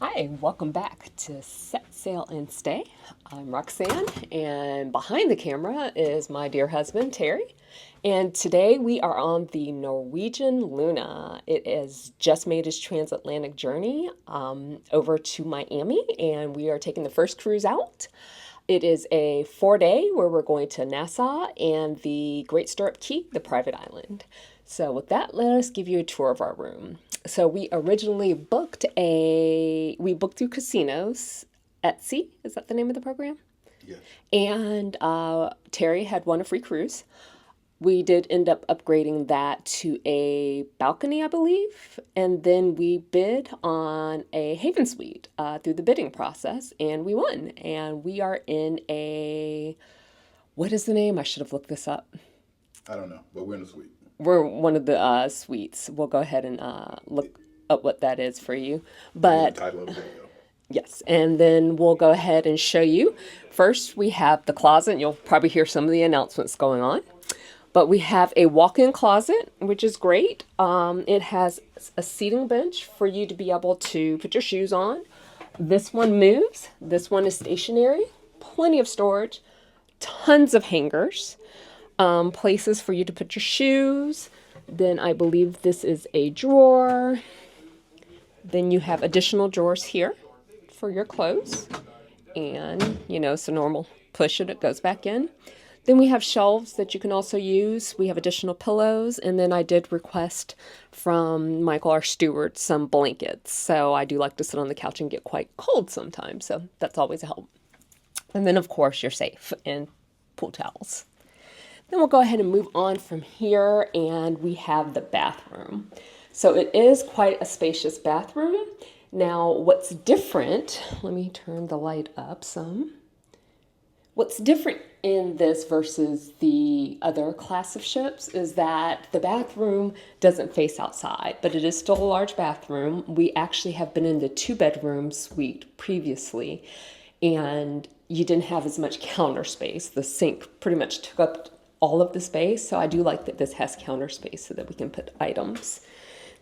Hi, welcome back to Set Sail and Stay. I'm Roxanne, and behind the camera is my dear husband, Terry. And today we are on the Norwegian Luna. It has just made its transatlantic journey over to Miami, and we are taking the first cruise out. It is a 4-day where we're going to Nassau and the Great Stirrup Key, the private island. So with that, let us give you a tour of our room. So we originally we booked through casinos at sea. Is that the name of the program? Yes. And Terry had won a free cruise. We did end up upgrading that to a balcony, I believe, and then we bid on a Haven Suite through the bidding process, and we won. And we are in what is the name? I should have looked this up. I don't know, but we're in the suite. We're one of the suites. We'll go ahead and look up what that is for you. The But title of the video. yes, and then we'll go ahead and show you. First, we have the closet. You'll probably hear some of the announcements going on. But we have a walk-in closet, which is great. It has a seating bench for you to be able to put your shoes on. This one moves. This one is stationary. Plenty of storage. Tons of hangers. Places for you to put your shoes. Then I believe this is a drawer. Then you have additional drawers here for your clothes. And, so normal push it goes back in. Then we have shelves that you can also use. We have additional pillows. And then I did request from Michael, our steward, some blankets. So I do like to sit on the couch and get quite cold sometimes. So that's always a help. And then, of course, you're safe and pool towels. Then we'll go ahead and move on from here. And we have the bathroom. So it is quite a spacious bathroom. Now, what's different, let me turn the light up some. What's different in this versus the other class of ships is that the bathroom doesn't face outside, but it is still a large bathroom. We actually have been in the 2-bedroom suite previously, and you didn't have as much counter space. The sink pretty much took up all of the space, so I do like that this has counter space so that we can put items.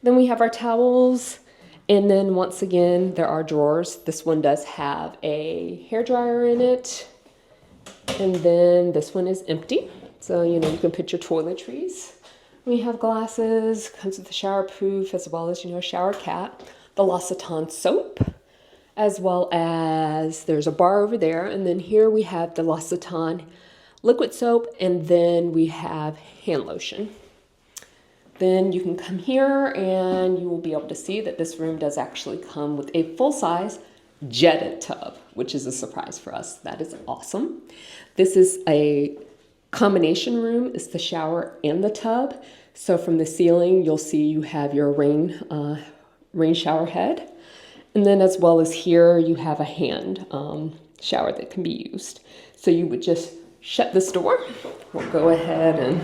Then we have our towels, and then once again, there are drawers. This one does have a hairdryer in it. And then this one is empty. So, you can put your toiletries. We have glasses, comes with the shower proof, as well as, a shower cap, the L'Occitane soap, as well as there's a bar over there. And then here we have the L'Occitane liquid soap, and then we have hand lotion. Then you can come here and you will be able to see that this room does actually come with a full-size jetted tub, which is a surprise for us. That is awesome. This is a combination room. It's the shower and the tub. So from the ceiling, you'll see you have your rain shower head. And then as well as here, you have a hand shower that can be used. So you would just shut this door. We'll go ahead and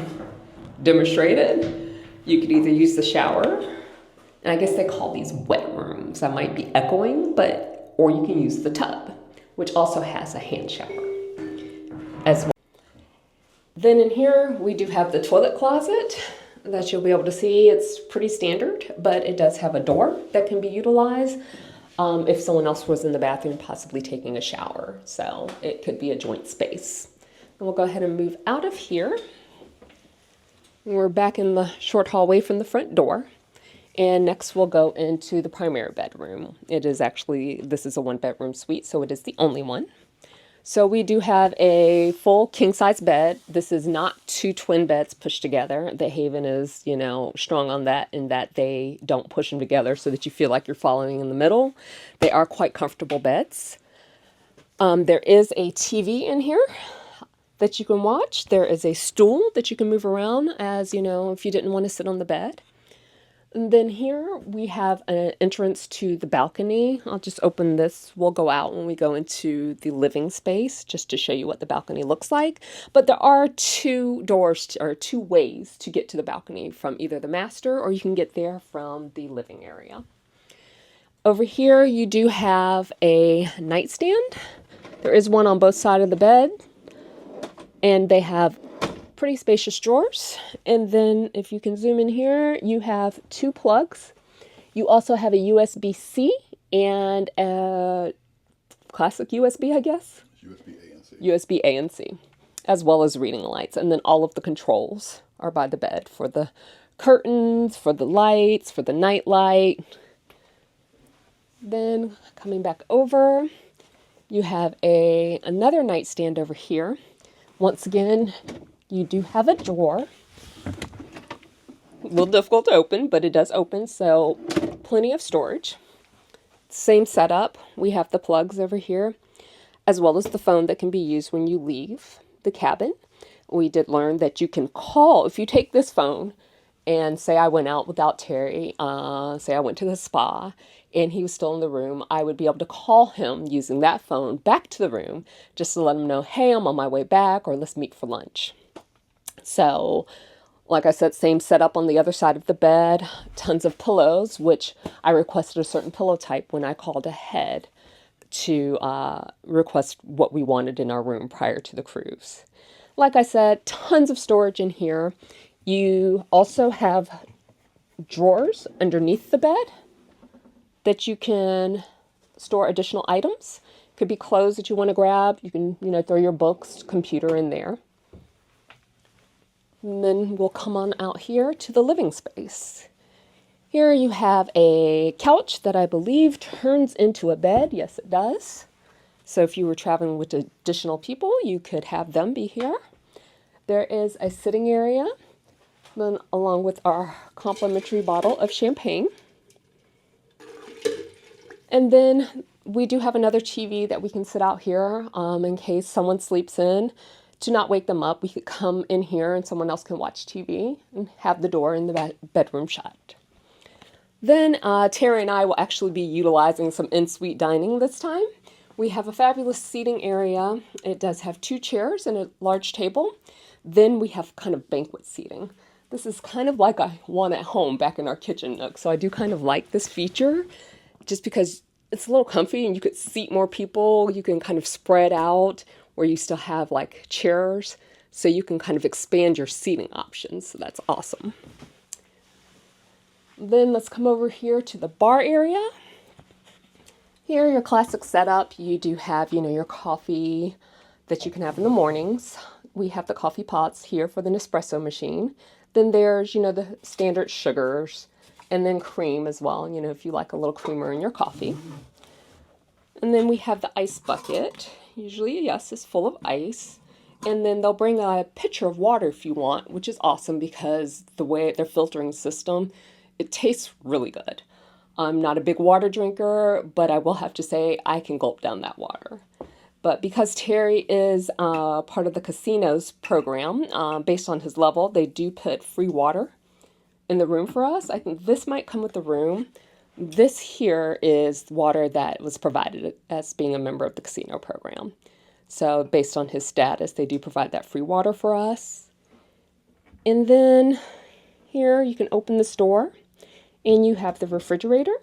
demonstrate it. You could either use the shower, and I guess they call these wet rooms. I might be echoing, or you can use the tub, which also has a hand shower as well. Then in here, we do have the toilet closet that you'll be able to see. It's pretty standard, but it does have a door that can be utilized if someone else was in the bathroom possibly taking a shower. So it could be a joint space. And we'll go ahead and move out of here. We're back in the short hallway from the front door. And next we'll go into the primary bedroom. This is a 1-bedroom suite, so it is the only one. So we do have a full king-size bed. This is not 2 twin beds pushed together. The Haven is, strong on that in that they don't push them together so that you feel like you're following in the middle. They are quite comfortable beds. There is a TV in here that you can watch. There is a stool that you can move around if you didn't want to sit on the bed. And then here we have an entrance to the balcony. I'll just open this. We'll go out when we go into the living space just to show you what the balcony looks like. But there are 2 doors or 2 ways to get to the balcony from either the master or you can get there from the living area. Over here you do have a nightstand. There is one on both sides of the bed. And they have pretty spacious drawers. And then if you can zoom in here, you have 2 plugs. You also have a USB-C and a classic USB, I guess. USB A and C. USB A and C, as well as reading lights. And then all of the controls are by the bed for the curtains, for the lights, for the night light. Then coming back over, you have another nightstand over here. Once again, you do have a drawer. A little difficult to open, but it does open, so plenty of storage. Same setup. We have the plugs over here, as well as the phone that can be used when you leave the cabin. We did learn that you can call, if you take this phone and say I went out without Terry, say I went to the spa and he was still in the room, I would be able to call him using that phone back to the room just to let him know, hey, I'm on my way back, or let's meet for lunch. So, like I said, same setup on the other side of the bed, tons of pillows, which I requested a certain pillow type when I called ahead to request what we wanted in our room prior to the cruise. Like I said, tons of storage in here. You also have drawers underneath the bed that you can store additional items. Could be clothes that you want to grab. You can, throw your books, computer in there. And then we'll come on out here to the living space. Here you have a couch that I believe turns into a bed. Yes, it does. So if you were traveling with additional people, you could have them be here. There is a sitting area, then along with our complimentary bottle of champagne. And then we do have another TV that we can sit out here in case someone sleeps in. To not wake them up, we could come in here and someone else can watch TV and have the door in the bedroom shut. Then Terry and I will actually be utilizing some in-suite dining this time. We have a fabulous seating area. It does have 2 chairs and a large table. Then we have kind of banquet seating. This is kind of like a one at home back in our kitchen nook. So I do kind of like this feature just because it's a little comfy and you could seat more people. You can kind of spread out where you still have like chairs. So you can kind of expand your seating options. So that's awesome. Then let's come over here to the bar area. Here, your classic setup. You do have, your coffee that you can have in the mornings. We have the coffee pots here for the Nespresso machine. Then there's, the standard sugars and then cream as well, if you like a little creamer in your coffee. And then we have the ice bucket. Usually, yes, it's full of ice. And then they'll bring a pitcher of water if you want, which is awesome because the way their filtering system, it tastes really good. I'm not a big water drinker, but I will have to say I can gulp down that water. But because Terry is part of the casino's program, based on his level, they do put free water in the room for us. I think this might come with the room. This here is water that was provided as being a member of the casino program. So based on his status, they do provide that free water for us. And then here you can open this door and you have the refrigerator.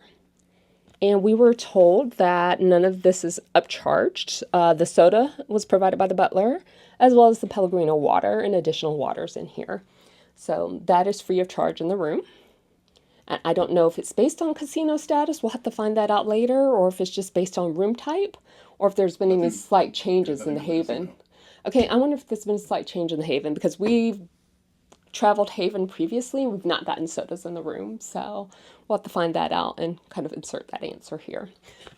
And we were told that none of this is upcharged. The soda was provided by the butler, as well as the Pellegrino water and additional waters in here. So that is free of charge in the room. And I don't know if it's based on casino status. We'll have to find that out later, or if it's just based on room type, or if there's been any slight changes in the Haven. Okay, I wonder if there's been a slight change in the Haven, because we've traveled Haven previously and we've not gotten sodas in the room. So we'll have to find that out and kind of insert that answer here.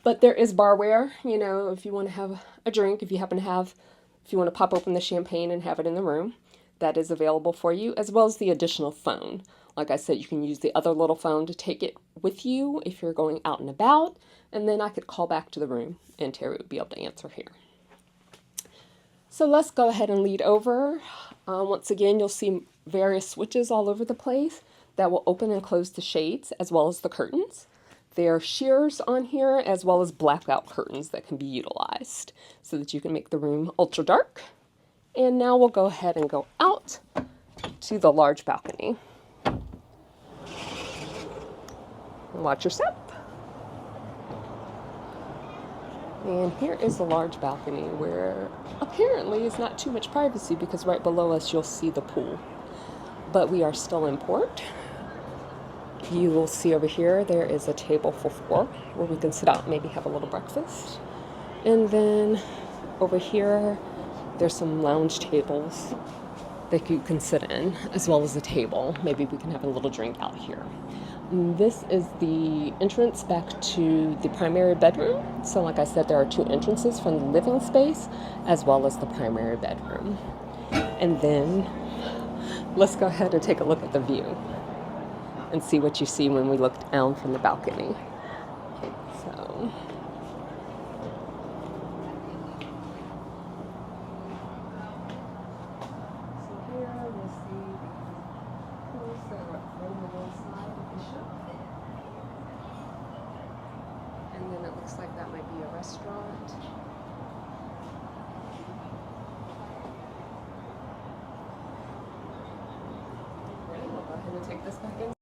But there is barware, if you want to have a drink, if you want to pop open the champagne and have it in the room, that is available for you, as well as the additional phone. Like I said, you can use the other little phone to take it with you if you're going out and about, and then I could call back to the room and Terry would be able to answer here. So let's go ahead and lead over. Once again, you'll see various switches all over the place that will open and close the shades as well as the curtains. There are shears on here as well as blackout curtains that can be utilized so that you can make the room ultra dark. And now we'll go ahead and go out to the large balcony. Watch your step. And here is the large balcony where apparently is not too much privacy because right below us you'll see the pool. But we are still in port. You will see over here there is a table for 4 where we can sit out and maybe have a little breakfast. And then over here there's some lounge tables that you can sit in, as well as a table. Maybe we can have a little drink out here. And this is the entrance back to the primary bedroom. So like I said, there are 2 entrances from the living space as well as the primary bedroom. And then let's go ahead and take a look at the view and see what you see when we look down from the balcony. So here we'll see the pools that are on the one side of the ship. And then it looks like that might be a restaurant. We'll go ahead and take this back in.